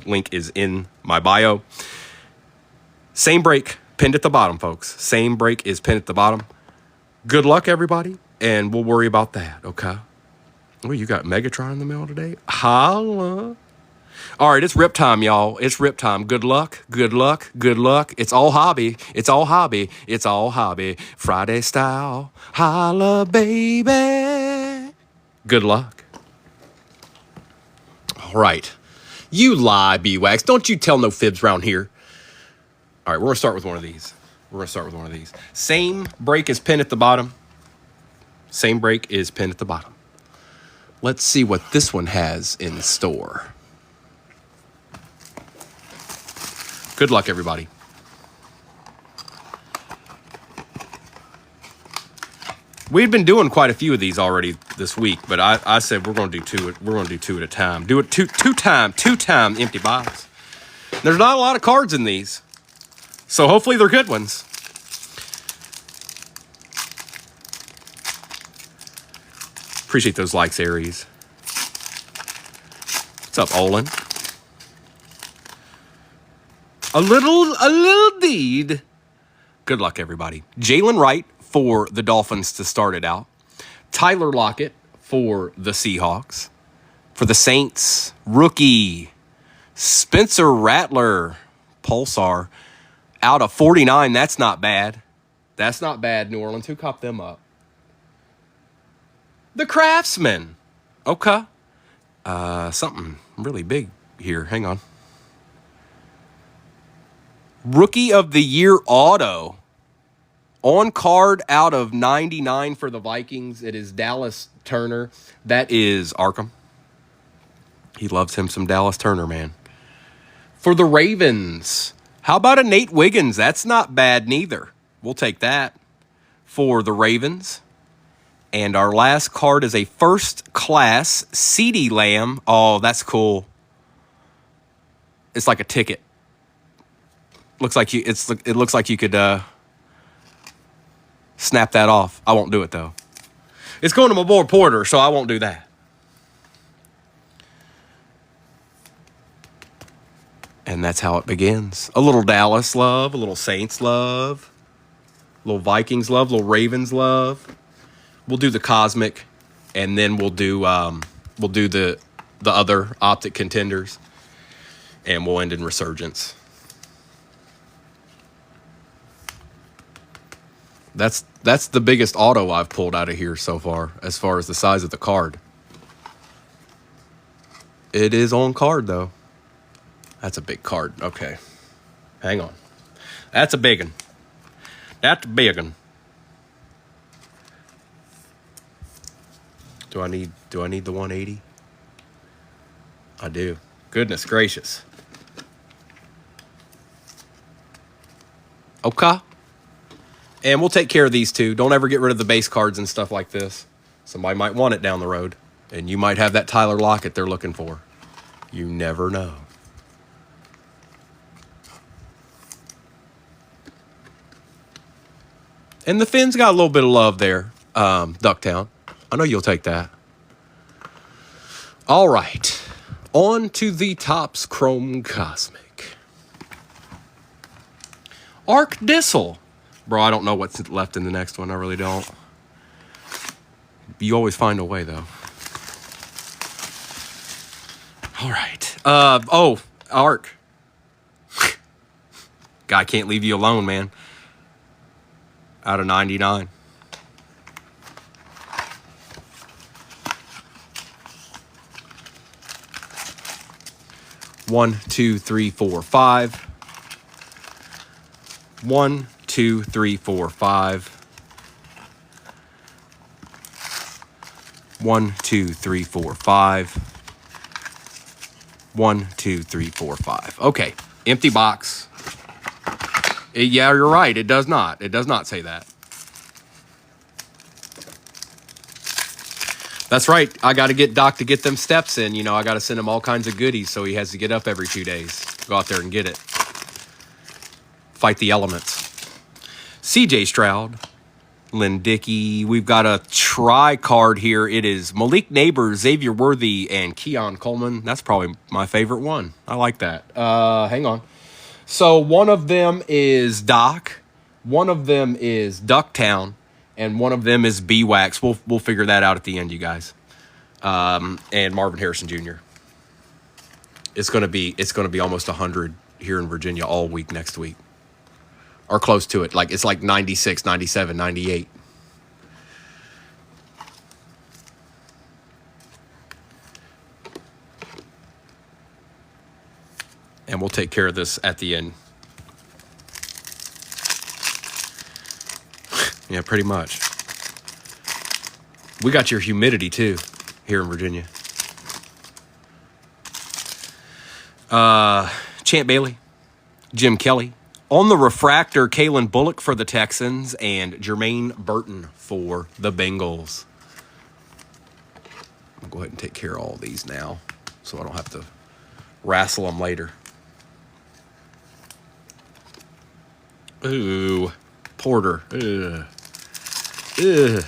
Link is in my bio. Same break pinned at the bottom, folks. Same break is pinned at the bottom. Good luck, everybody, and we'll worry about that, okay? Oh, you got Megatron in the mail today? Holla. All right, it's rip time, y'all. It's rip time. Good luck, good luck, good luck. It's all hobby. It's all hobby. It's all hobby. Friday style. Holla, baby. Good luck. All right. You lie, B-Wax. Don't you tell no fibs around here. All right, we're going to start with one of these. Same break is pinned at the bottom. Same break is pinned at the bottom. Let's see what this one has in store. Good luck, everybody. We've been doing quite a few of these already this week, but I said we're going to do two. We're going to do two at a time. Do it two time empty box. There's not a lot of cards in these, so hopefully they're good ones. Appreciate those likes, Aries. What's up, Olin? A little deed. Good luck, everybody. Jalen Wright for the Dolphins to start it out. Tyler Lockett for the Seahawks. For the Saints, rookie Spencer Rattler, Pulsar, out of 49. That's not bad. That's not bad, New Orleans. Who copped them up? The Craftsman. Okay. Something really big here. Hang on. Rookie of the Year auto. On card out of 99 for the Vikings. It is Dallas Turner. That is Arkham. He loves him some Dallas Turner, man. For the Ravens, how about a Nate Wiggins? That's not bad neither. We'll take that for the Ravens. And our last card is a first class CeeDee Lamb. Oh, that's cool. It's like a ticket. Looks like you. It looks like you could snap that off. I won't do it though. It's going to my boy Porter, so I won't do that. And that's how it begins. A little Dallas love, a little Saints love, a little Vikings love, a little Ravens love. We'll do the Cosmic, and then we'll do the other Optic Contenders, and we'll end in Resurgence. That's the biggest auto I've pulled out of here so far as the size of the card. It is on card, though. That's a big card. Okay. Hang on. That's a big one. That's a big one. Do I need the 180? I do. Goodness gracious. Okay. And we'll take care of these two. Don't ever get rid of the base cards and stuff like this. Somebody might want it down the road. And you might have that Tyler Lockett they're looking for. You never know. And the Finns got a little bit of love there, Ducktown. I know you'll take that. All right. On to the Topps Chrome Cosmic. Arc Dissel. Bro, I don't know what's left in the next one. I really don't. You always find a way, though. All right. Arc. Guy can't leave you alone, man. Out of 99. One, two, three, four, five. 1, 2, 3, 4, 5. 1, 2, 3, 4, 5. 1, 2, 3, 4, 5. Okay, empty box. Yeah, you're right. It does not. It does not say that. That's right. I got to get Doc to get them steps in. You know, I got to send him all kinds of goodies, so he has to get up every 2 days. Go out there and get it. Fight the elements. CJ Stroud. Lindicki. We've got a tri-card here. It is Malik Neighbors, Xavier Worthy, and Keon Coleman. That's probably my favorite one. I like that. Hang on. So one of them is Doc, one of them is Ducktown, and one of them is B-Wax. We'll figure that out at the end, you guys. And Marvin Harrison Jr. It's gonna be almost 100 here in Virginia all week next week, or close to it. Like it's like 96, 97, 98. And we'll take care of this at the end. Yeah, pretty much. We got your humidity, too, here in Virginia. Champ Bailey, Jim Kelly. On the refractor, Kalen Bullock for the Texans and Jermaine Burton for the Bengals. I'll go ahead and take care of all these now so I don't have to wrestle them later. Ooh, Porter. Ugh. Ugh.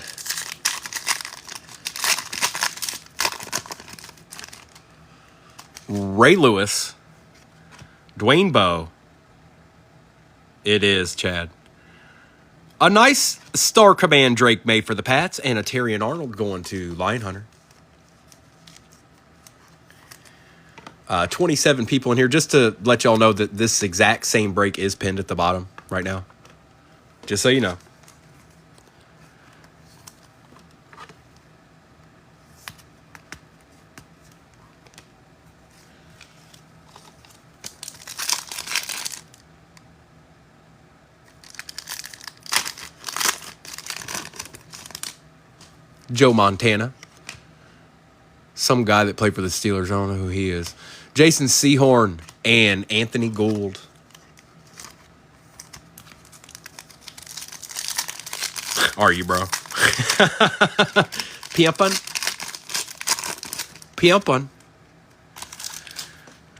Ray Lewis. Dwayne Bowe. It is, Chad. A nice Star Command Drake made for the Pats, and a Terrion Arnold going to Lion Hunter. 27 people in here. Just to let y'all know that this exact same break is pinned at the bottom right now. Just so you know. Joe Montana. Some guy that played for the Steelers. I don't know who he is. Jason Sehorn and Anthony Gould. Are you, bro? Pimpin'.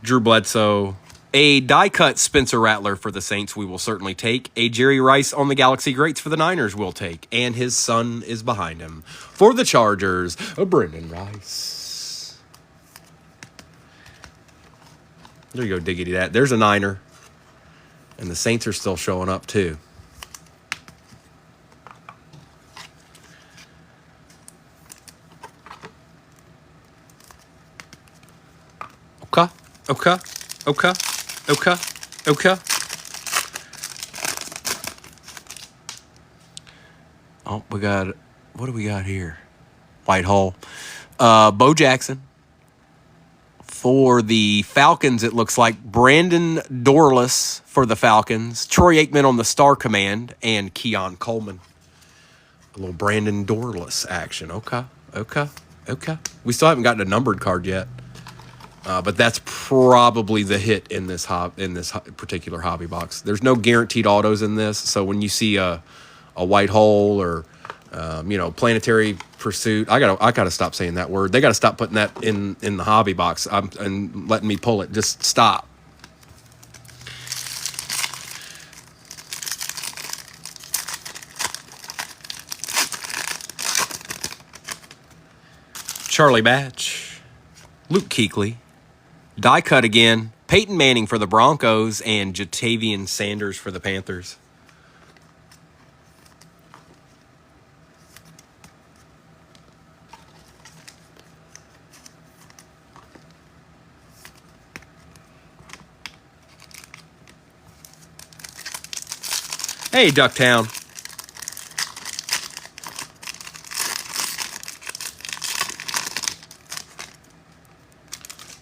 Drew Bledsoe. A die-cut Spencer Rattler for the Saints we will certainly take. A Jerry Rice on the Galaxy Greats for the Niners we'll take. And his son is behind him. For the Chargers, a Brendan Rice. There you go, diggity that. There's a Niner. And the Saints are still showing up, too. Okay. Oh, we got, what do we got here? Whitehall. Bo Jackson. For the Falcons, it looks like Brandon Dorless for the Falcons. Troy Aikman on the Star Command. And Keon Coleman. A little Brandon Dorless action. Okay. We still haven't gotten a numbered card yet. But that's probably the hit in this particular hobby box. There's no guaranteed autos in this, so when you see a white hole or planetary pursuit, I gotta stop saying that word. They gotta stop putting that in the hobby box and letting me pull it. Just stop. Charlie Batch, Luke Kuechly. Die cut again. Peyton Manning for the Broncos and Jatavian Sanders for the Panthers. Hey, Ducktown.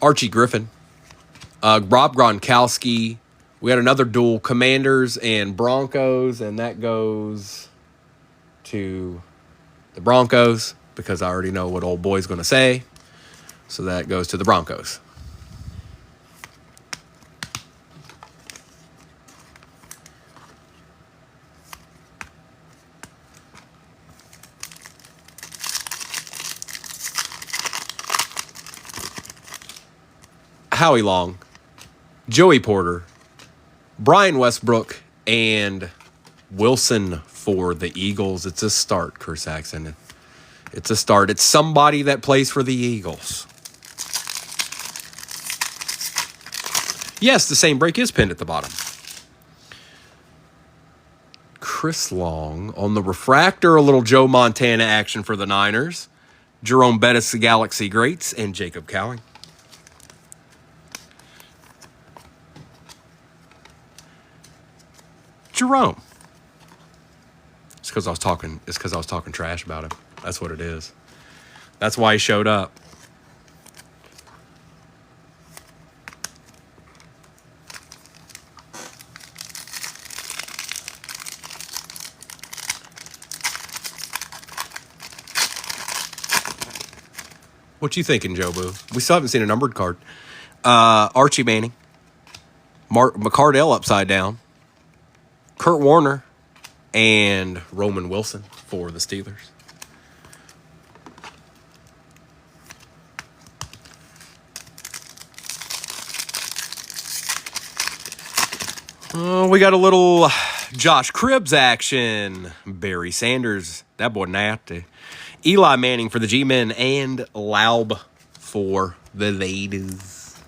Archie Griffin, Rob Gronkowski. We had another duel, Commanders and Broncos, and that goes to the Broncos because I already know what old boy's going to say. So that goes to the Broncos. Howie Long, Joey Porter, Brian Westbrook, and Wilson for the Eagles. It's a start, Chris Saxon. It's a start. It's somebody that plays for the Eagles. Yes, the same break is pinned at the bottom. Chris Long on the refractor. A little Joe Montana action for the Niners. Jerome Bettis, the Galaxy Greats, and Jacob Cowing. Jerome. It's because I was talking trash about him. That's what it is. That's why he showed up. What you thinking, Joe Boo? We still haven't seen a numbered card. Archie Manning. McCardell upside down. Kurt Warner. And Roman Wilson for the Steelers. We got a little Josh Cribbs action. Barry Sanders. That boy nasty. Eli Manning for the G-Men and Laub for the ladies.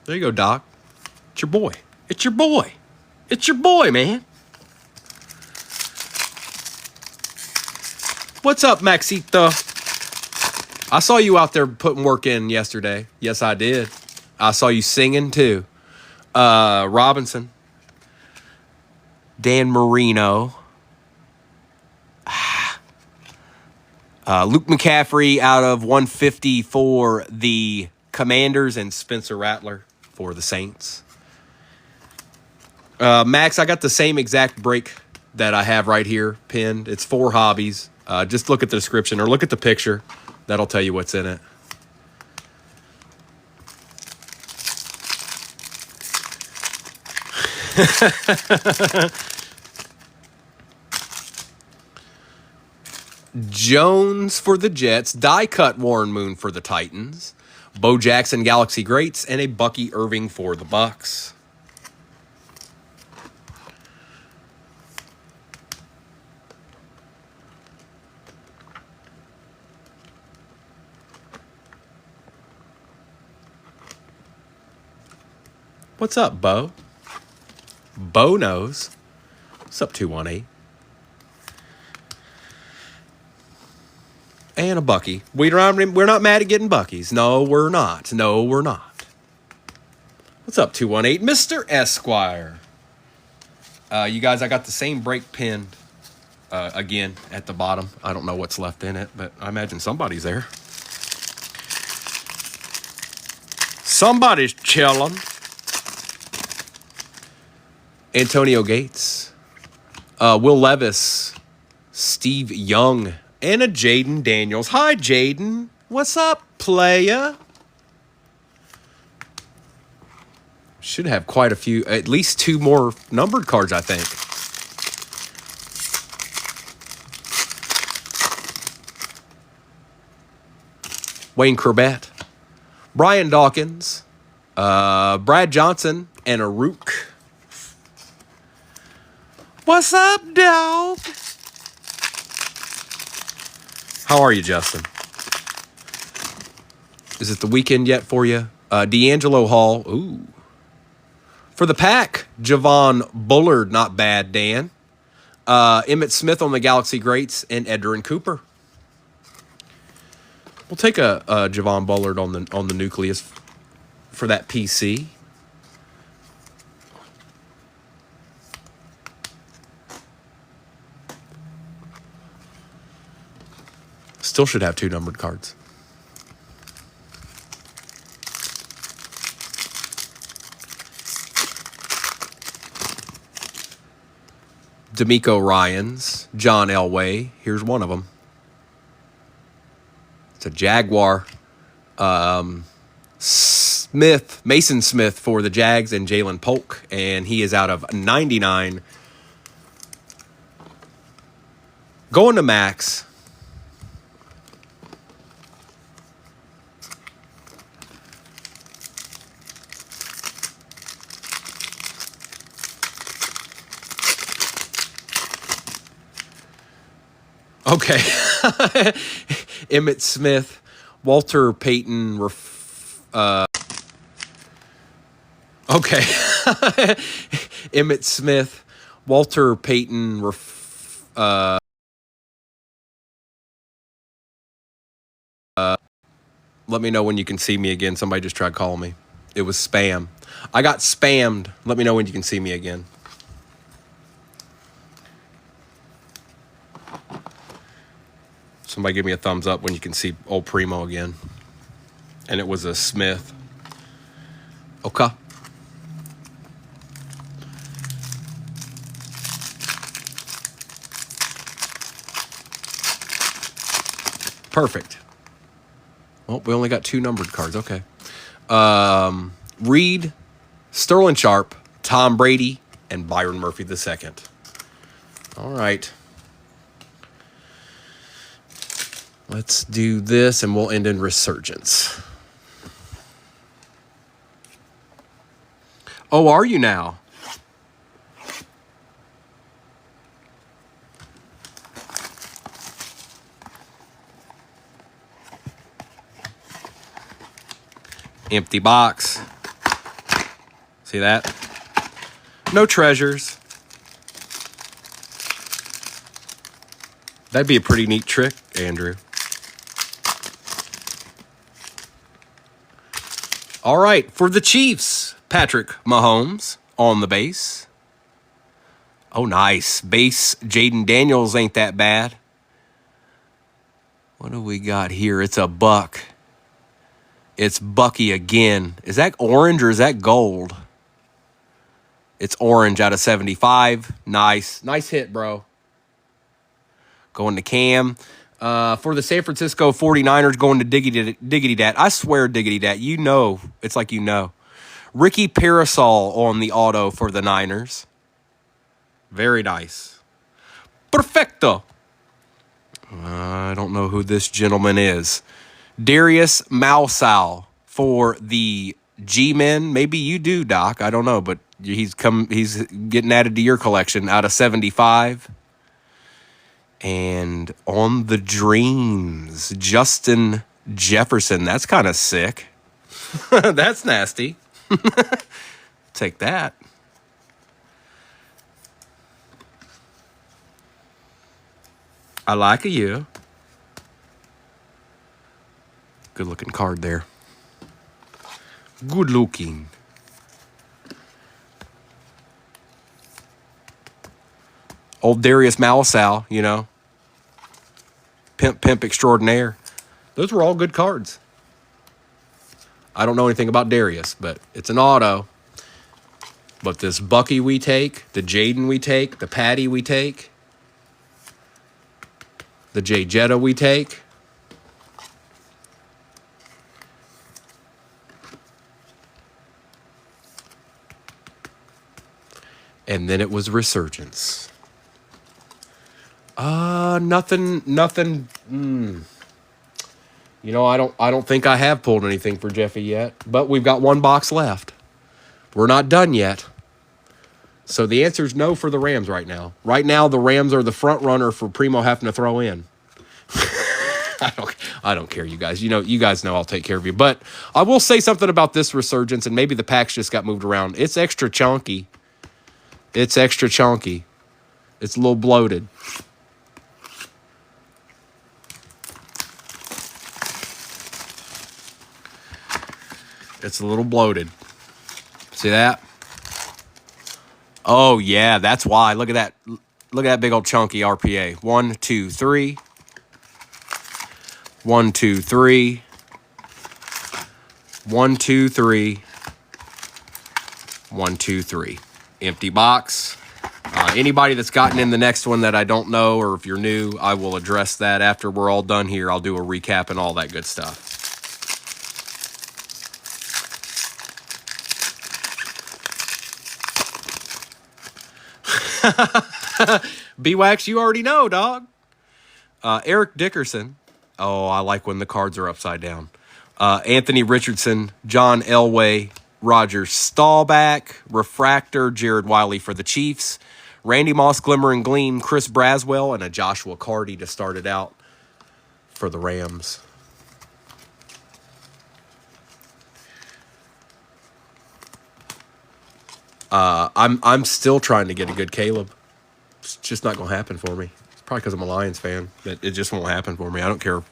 There you go, Doc. It's your boy. It's your boy. It's your boy, man. What's up, Maxito? I saw you out there putting work in yesterday. Yes, I did. I saw you singing, too. Robinson. Dan Marino. Luke McCaffrey out of 150 for the Commanders and Spencer Rattler for the Saints. Max, I got the same exact break that I have right here pinned. It's 4 hobbies. Just look at the description or look at the picture. That'll tell you what's in it. Jones for the Jets, die cut Warren Moon for the Titans, Bo Jackson Galaxy Greats, and a Bucky Irving for the Bucks. What's up, Bo? Bo knows. What's up, 218? And a Bucky. We're not mad at getting Buckies. No, we're not. No, we're not. What's up, 218? Mr. Esquire. You guys, I got the same break pinned again at the bottom. I don't know what's left in it, but I imagine somebody's there. Somebody's chilling. Antonio Gates. Will Levis. Steve Young. And a Jaden Daniels. Hi, Jaden. What's up, playa? Should have quite a few, at least 2 more numbered cards, I think. Wayne Corbett. Brian Dawkins. Brad Johnson. And a Rook. What's up, dog? How are you, Justin? Is it the weekend yet for you? D'Angelo Hall. Ooh. For the Pack, Javon Bullard. Not bad, Dan. Emmitt Smith on the Galaxy Greats and Edgerrin Cooper. We'll take a Javon Bullard on the nucleus for that PC. Still should have 2 numbered cards. D'Amico Ryans, John Elway. Here's one of them. It's a Jaguar. Mason Smith for the Jags and Jalen Polk. And he is out of 99. Going to Max. Okay. Emmett Smith, Walter Payton. Okay. Emmett Smith, Walter Payton. Let me know when you can see me again. Somebody just tried calling me. It was spam. I got spammed. Let me know when you can see me again. Somebody give me a thumbs up when you can see old Primo again. And it was a Smith. Okay. Perfect. Well, we only got 2 numbered cards. Okay. Reed, Sterling Sharp, Tom Brady, and Byron Murphy II. All right. Let's do this, and we'll end in Resurgence. Oh, are you now? Empty box. See that? No treasures. That'd be a pretty neat trick, Andrew. All right, for the Chiefs, Patrick Mahomes on the base. Oh, nice. Base Jaden Daniels ain't that bad. What do we got here? It's a Buck. It's Bucky again. Is that orange or is that gold? It's orange out of 75. Nice. Nice hit, bro. Going to Cam. For the San Francisco 49ers, going to Diggity Dat. I swear, Diggity Dat. You know. It's like you know. Ricky Parasol on the auto for the Niners. Very nice. Perfecto. I don't know who this gentleman is. Darius Mousal for the G-Men. Maybe you do, Doc. I don't know, but he's getting added to your collection out of 75. And on the Dreams, Justin Jefferson. That's kind of sick. That's nasty. Take that. I like you. Good looking card there. Good looking. Old Darius Mousal, you know. Pimp extraordinaire. Those were all good cards. I don't know anything about Darius, but it's an auto. But this Bucky we take, the Jaden we take, the Patty we take, the Jay Jetta we take. And then it was Resurgence. Nothing. You know, I don't think I have pulled anything for Jeffy yet, but we've got 1 box left. We're not done yet. So the answer is no for the Rams right now. Right now, the Rams are the front runner for Primo having to throw in. I don't care, you guys. You guys know I'll take care of you. But I will say something about this Resurgence, and maybe the packs just got moved around. It's extra chunky. It's extra chunky. It's a little bloated. It's a little bloated. See that? Oh, yeah, that's why. Look at that. Look at that big old chunky RPA. 1, 2, 3. 1, 2, 3. 1, 2, 3. 1, 2, 3. Empty box. Anybody that's gotten in the next one that I don't know, or if you're new, I will address that after we're all done here. I'll do a recap and all that good stuff. B-Wax, you already know, dog. Eric Dickerson. Oh, I like when the cards are upside down. Anthony Richardson, John Elway, Roger Staubach, Refractor, Jared Wiley for the Chiefs, Randy Moss, Glimmer and Gleam, Chris Braswell, and a Joshua Carty to start it out for the Rams. I'm still trying to get a good Caleb. It's just not going to happen for me. It's probably because I'm a Lions fan, but it just won't happen for me. I don't care.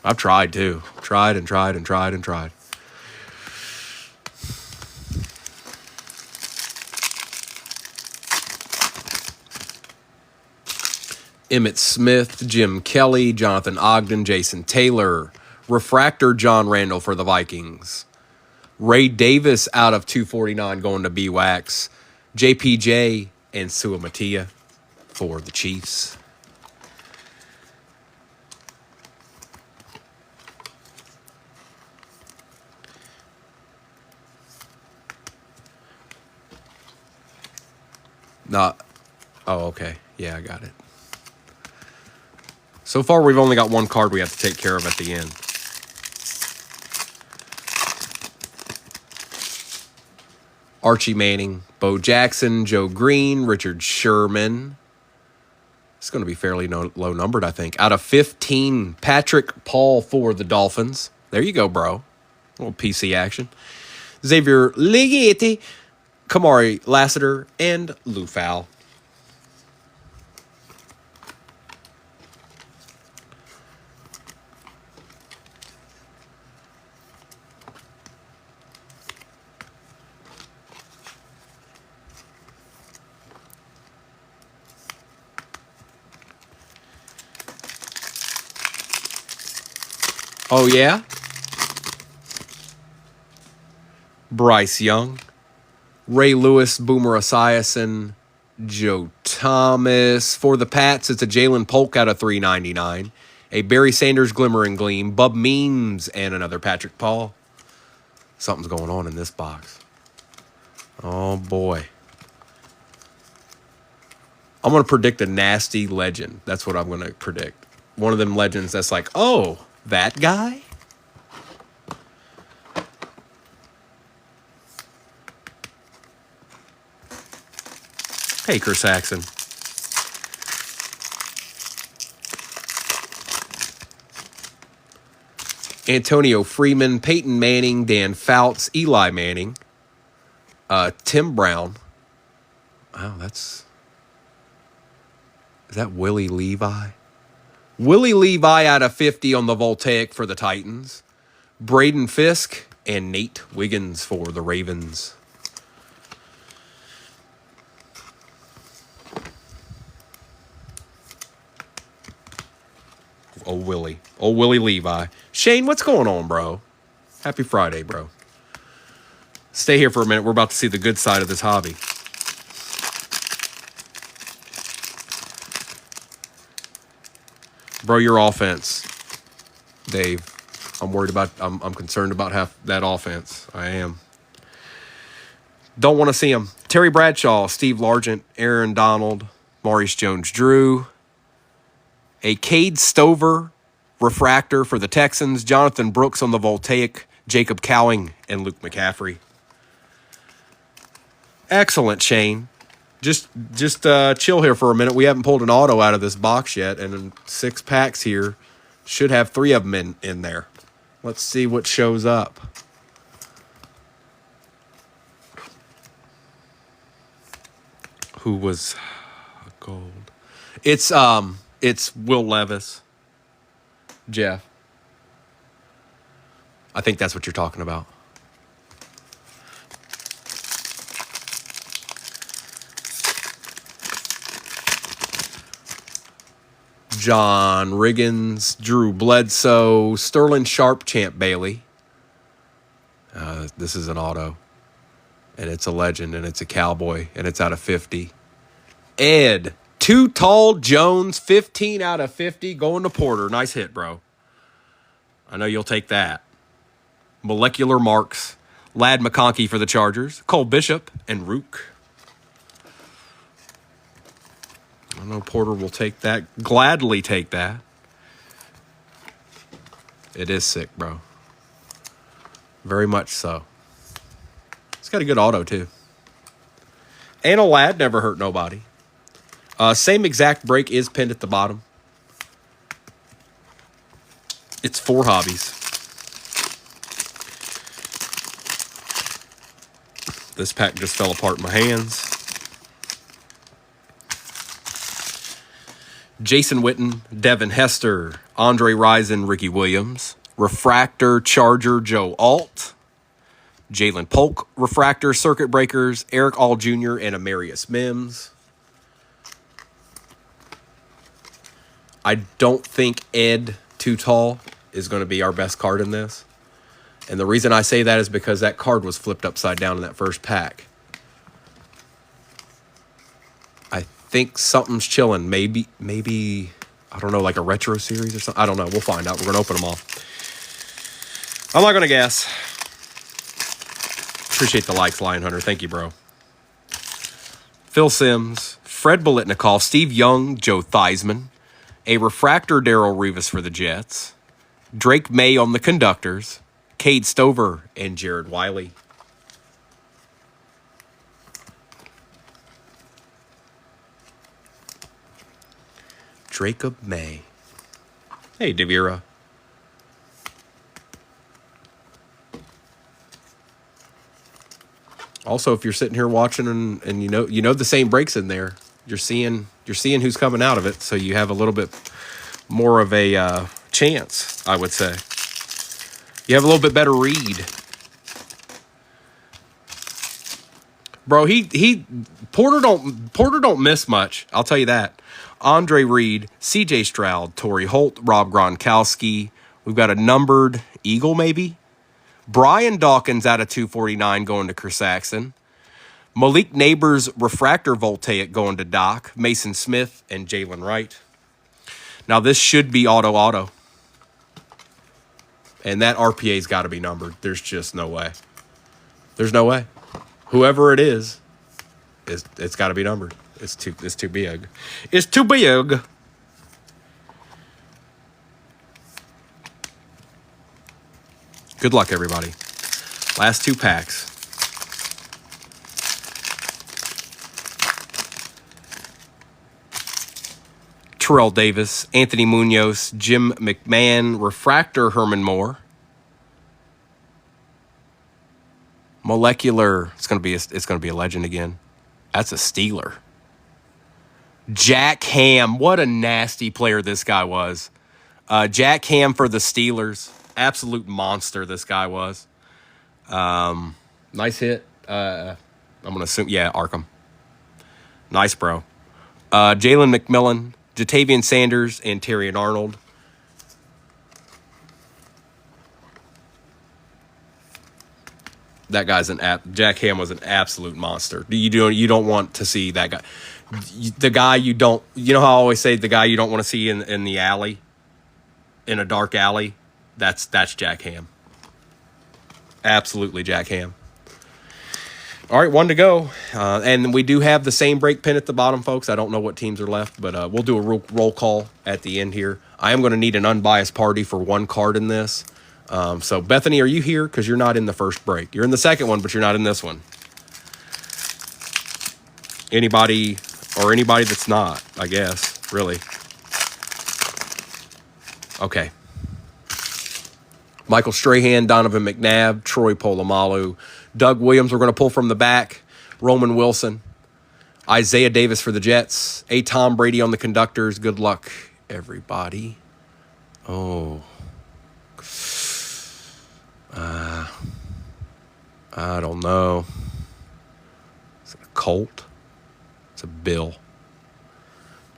I've tried too. Tried and tried and tried and tried. Emmitt Smith, Jim Kelly, Jonathan Ogden, Jason Taylor. Refractor John Randall for the Vikings. Ray Davis out of 249 going to B-Wax. JPJ and Sua Matia for the Chiefs. Not. Oh, okay. Yeah, I got it. So far, we've only got one card we have to take care of at the end. Archie Manning, Bo Jackson, Joe Green, Richard Sherman. It's going to be fairly low numbered, I think. Out of 15, Patrick Paul for the Dolphins. There you go, bro. A little PC action. Xavier Leggetti, Kamari Lassiter, and Lou Fowl. Oh, yeah? Bryce Young, Ray Lewis, Boomer Esiason, Joe Thomas. For the Pats, it's a Jalen Polk out of 399. A Barry Sanders, Glimmer and Gleam, Bub Means, and another Patrick Paul. Something's going on in this box. Oh, boy. I'm going to predict a nasty legend. That's what I'm going to predict. One of them legends that's like, oh, that guy? Hey, Chris Saxon. Antonio Freeman, Peyton Manning, Dan Fouts, Eli Manning, Tim Brown. Wow, is that Willie Levi? Willie Levi out of 50 on the Voltaic for the Titans. Braden Fisk and Nate Wiggins for the Ravens. Oh, Willie Levi. Shane, what's going on, bro? Happy Friday, bro. Stay here for a minute. We're about to see the good side of this hobby. Bro, your offense, Dave. I'm concerned about that offense. I am. Don't want to see him. Terry Bradshaw, Steve Largent, Aaron Donald, Maurice Jones-Drew. A Cade Stover refractor for the Texans. Jonathan Brooks on the Voltaic. Jacob Cowing and Luke McCaffrey. Excellent, Shane. Just chill here for a minute. We haven't pulled an auto out of this box yet, and in 6 packs here, should have 3 of them in there. Let's see what shows up. Who was gold? It's Will Levis. Jeff. I think that's what you're talking about. John Riggins, Drew Bledsoe, Sterling Sharp, Champ Bailey. This is an auto. And it's a legend, and it's a Cowboy, and it's out of 50. Ed, Too Tall Jones, 15 out of 50, going to Porter. Nice hit, bro. I know you'll take that. Molecular Marks, Lad McConkey for the Chargers, Cole Bishop, and Rook. I know Porter will take that, gladly take that. It is sick, bro. Very much so. It's got a good auto, too. And a Lad never hurt nobody. Same exact break is pinned at the bottom. It's 4 hobbies. This pack just fell apart in my hands. Jason Witten, Devin Hester, Andre Rison, Ricky Williams, Refractor, Charger, Joe Alt, Jalen Polk, Refractor, Circuit Breakers, Eric All Jr., and Amarius Mims. I don't think Ed Too Tall is going to be our best card in this. And the reason I say that is because that card was flipped upside down in that first pack. I think something's chilling. Maybe, I don't know, like a retro series or something. I don't know. We'll find out. We're going to open them all. I'm not going to guess. Appreciate the likes, Lion Hunter. Thank you, bro. Phil Simms, Fred Biletnikoff, Steve Young, Joe Theismann, a Refractor Darrell Rivas for the Jets, Drake May on the Conductors, Cade Stover, and Jared Wiley. Jacob May. Hey, Devira. Also, if you're sitting here watching and you know the same breaks in there, you're seeing who's coming out of it, so you have a little bit more of a chance, I would say. You have a little bit better read. Bro, Porter don't miss much. I'll tell you that. Andre Reed, CJ Stroud, Torrey Holt, Rob Gronkowski. We've got a numbered Eagle, maybe. Brian Dawkins out of 249 going to Chris Saxon. Malik Neighbors Refractor Voltaic going to Doc. Mason Smith and Jalen Wright. Now this should be auto. And that RPA's got to be numbered. There's just no way. There's no way. Whoever it is, it's got to be numbered. It's too big. It's too big. Good luck, everybody. Last 2 packs. Terrell Davis, Anthony Munoz, Jim McMahon, Refractor Herman Moore. Molecular, it's gonna be a legend again. That's a Steeler. Jack Ham, what a nasty player this guy was. Jack Ham for the Steelers, absolute monster this guy was. Nice hit. I'm gonna assume, yeah, Arkham. Nice, bro. Jalen McMillan, Jatavian Sanders, and Terrion Arnold. That guy's Jack Ham was an absolute monster. You don't want to see that guy. The guy you know how I always say the guy you don't want to see in the alley, in a dark alley. That's Jack Ham. Absolutely Jack Ham. All right, 1 to go. And we do have the same break pin at the bottom, folks. I don't know what teams are left, but we'll do a roll call at the end here. I am going to need an unbiased party for 1 card in this. So, Bethany, are you here? Because you're not in the first break. You're in the second one, but you're not in this one. Anybody that's not, I guess, really. Okay. Michael Strahan, Donovan McNabb, Troy Polamalu, Doug Williams, we're going to pull from the back, Roman Wilson, Isaiah Davis for the Jets, Tom Brady on the Conductors. Good luck, everybody. Oh. I don't know. Is it a Colt? It's a Bill.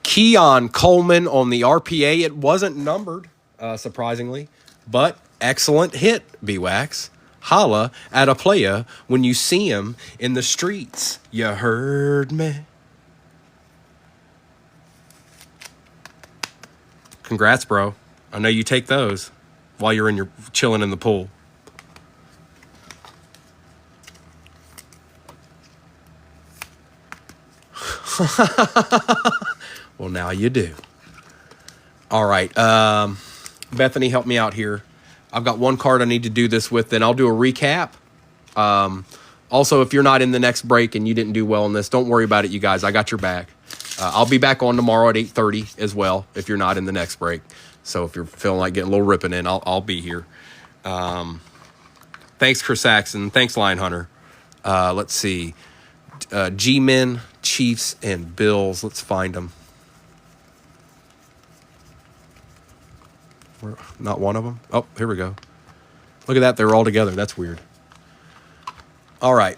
Keon Coleman on the RPA. It wasn't numbered, surprisingly, but excellent hit, B-Wax. Holla at a playa when you see him in the streets. You heard me? Congrats, bro. I know you take those while you're chilling in the pool. Well, now you do. All right. Bethany, help me out here. I've got 1 card I need to do this with, then I'll do a recap. Also, if you're not in the next break and you didn't do well in this, don't worry about it, you guys. I got your back. I'll be back on tomorrow at 8:30 as well if you're not in the next break. So if you're feeling like getting a little ripping in, I'll be here. Thanks, Chris Saxon. Thanks, Lion Hunter. Let's see. G-Men, Chiefs, and Bills. Let's find them. Not one of them. Oh, here we go. Look at that. They're all together. That's weird. All right.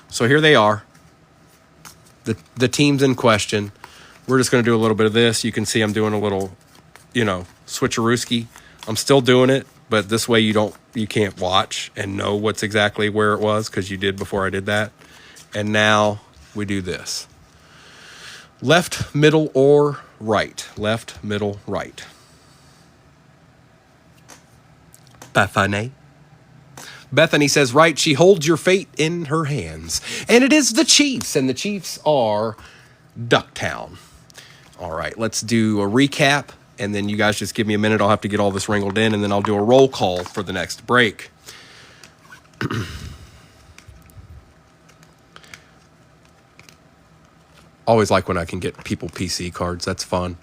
So here they are. The teams in question. We're just going to do a little bit of this. You can see I'm doing a little, switcherooski. I'm still doing it, but this way you can't watch and know what's exactly where it was because you did before I did that. And now we do this. Left, middle, or right. Left, middle, right. Bethany says, right, she holds your fate in her hands. And it is the Chiefs, and the Chiefs are Ducktown. All right, let's do a recap, and then you guys just give me a minute. I'll have to get all this wrangled in, and then I'll do a roll call for the next break. Always like when I can get people PC cards. That's fun.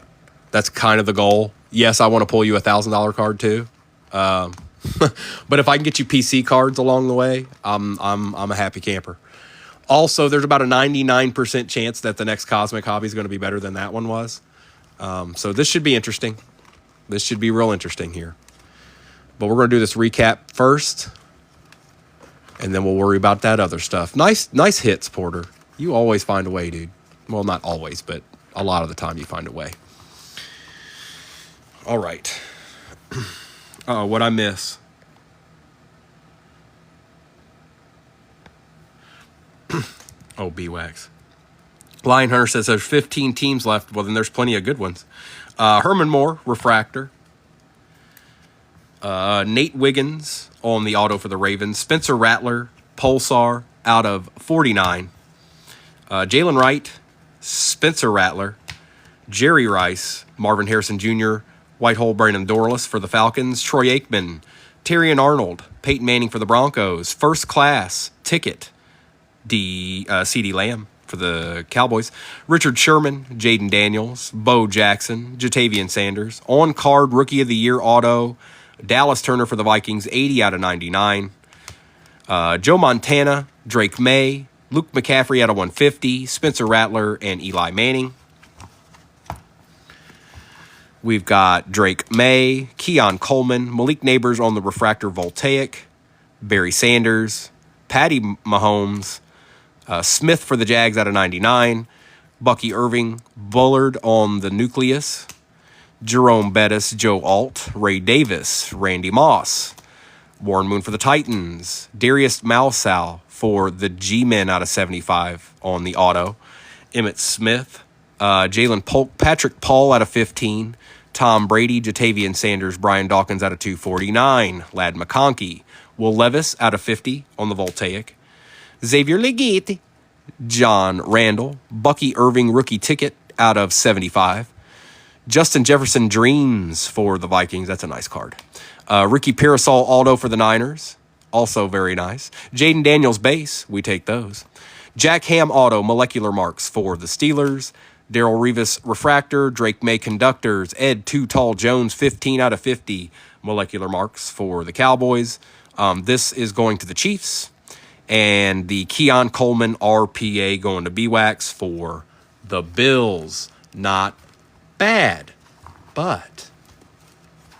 That's kind of the goal. Yes, I want to pull you $1,000 card too. But if I can get you PC cards along the way, I'm a happy camper. Also, there's about a 99% chance that the next Cosmic Hobby is going to be better than that one was. So this should be interesting. This should be real interesting here. But we're going to do this recap first, and then we'll worry about that other stuff. Nice hits, Porter. You always find a way, dude. Well, not always, but a lot of the time you find a way. All right. Oh, what'd I miss? Oh, B-Wax. Lion Hunter says there's 15 teams left. Well, then there's plenty of good ones. Herman Moore, Refractor. Nate Wiggins on the auto for the Ravens. Spencer Rattler, Pulsar, out of 49. Jalen Wright, Spencer Rattler. Jerry Rice, Marvin Harrison Jr., Whitehole Brandon Dorless for the Falcons. Troy Aikman, Terrion Arnold, Peyton Manning for the Broncos. First Class Ticket, C.D. Lamb for the Cowboys. Richard Sherman, Jaden Daniels, Bo Jackson, Jatavian Sanders. On-card Rookie of the Year auto, Dallas Turner for the Vikings, 80 out of 99. Joe Montana, Drake May, Luke McCaffrey out of 150, Spencer Rattler, and Eli Manning. We've got Drake May, Keon Coleman, Malik Neighbors on the Refractor Voltaic, Barry Sanders, Patty Mahomes, Smith for the Jags out of 99, Bucky Irving, Bullard on the Nucleus, Jerome Bettis, Joe Alt, Ray Davis, Randy Moss, Warren Moon for the Titans, Darius Malsal for the G-Men out of 75 on the auto, Emmitt Smith, Jalen Polk, Patrick Paul out of 15, Tom Brady, Jatavian Sanders, Brian Dawkins out of 249, Ladd McConkey, Will Levis out of 50 on the Voltaic, Xavier Legette, John Randall, Bucky Irving rookie ticket out of 75, Justin Jefferson Dreams for the Vikings. That's a nice card. Ricky Parasol auto for the Niners. Also very nice. Jaden Daniels base. We take those. Jack Ham auto molecular marks for the Steelers. Darrell Revis refractor. Drake May conductors. Ed Too Tall Jones 15 out of 50 molecular marks for the Cowboys. This is going to the Chiefs. And the Keon Coleman RPA going to B-Wax for the Bills. Not bad, but